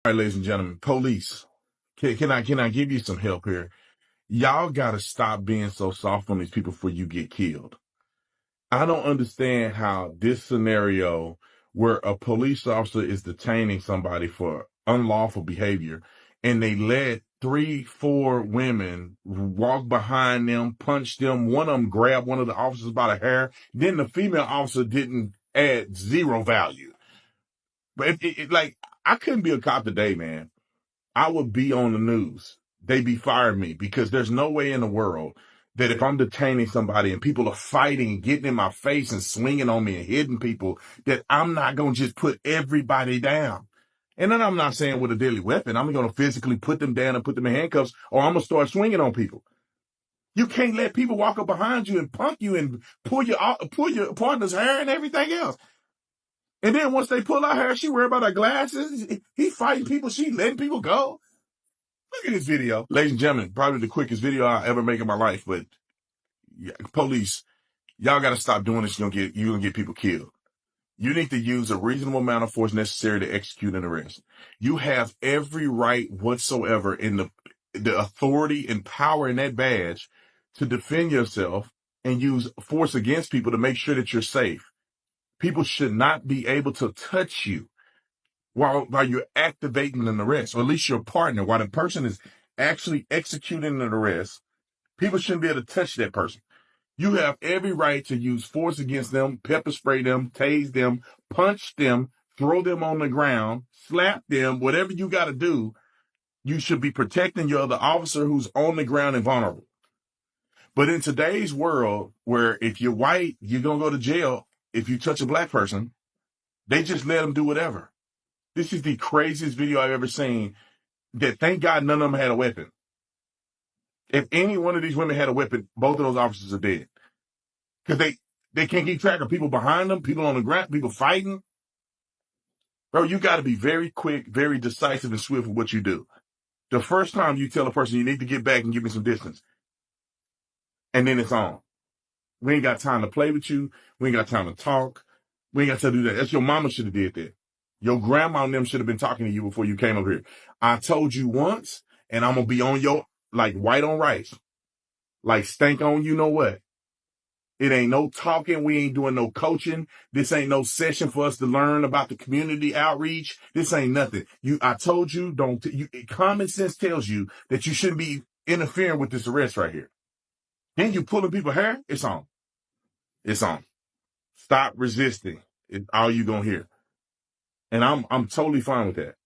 All right, ladies and gentlemen, police, can I give you some help here? Y'all got to stop being so soft on these people before you get killed. I don't understand how this scenario where a police officer is detaining somebody for unlawful behavior and they let 3, 4 women walk behind them, punch them. One of them grabbed one of the officers by the hair. Then the female officer didn't add zero value. But like, I couldn't be a cop today, man. I would be on the news. They'd be firing me because there's no way in the world that if I'm detaining somebody and people are fighting and getting in my face and swinging on me and hitting people, that I'm not going to just put everybody down. And then I'm not saying with a deadly weapon. I'm going to physically put them down and put them in handcuffs, or I'm going to start swinging on people. You can't let people walk up behind you and punk you and pull your partner's hair and everything else. And then once they pull out her, she worried about her glasses. He fighting people. She letting people go. Look at this video. Ladies and gentlemen, probably the quickest video I ever make in my life. But yeah, police, y'all got to stop doing this. You're going to get people killed. You need to use a reasonable amount of force necessary to execute an arrest. You have every right whatsoever in the authority and power in that badge to defend yourself and use force against people to make sure that you're safe. People should not be able to touch you while you're activating an arrest, or at least your partner, while the person is actually executing an arrest. People shouldn't be able to touch that person. You have every right to use force against them, pepper spray them, tase them, punch them, throw them on the ground, slap them, whatever you got to do. You should be protecting your other officer who's on the ground and vulnerable. But in today's world, where if you're white, you're going to go to jail. If you touch a black person, they just let them do whatever. This is the craziest video I've ever seen, that thank God none of them had a weapon. If any one of these women had a weapon, both of those officers are dead. Because they can't keep track of people behind them, people on the ground, people fighting. Bro, you got to be very quick, very decisive and swift with what you do. The first time you tell a person you need to get back and give me some distance, and then it's on. We ain't got time to play with you. We ain't got time to talk. We ain't got time to do that. That's your mama should have did that. Your grandma and them should have been talking to you before you came over here. I told you once, and I'm going to be on your, like white on rice, like stank on you know what. It ain't no talking. We ain't doing no coaching. This ain't no session for us to learn about the community outreach. This ain't nothing. I told you, common sense tells you that you shouldn't be interfering with this arrest right here. Then you pulling people's hair. It's on. It's on. Stop resisting. It's all you gonna hear. And I'm totally fine with that.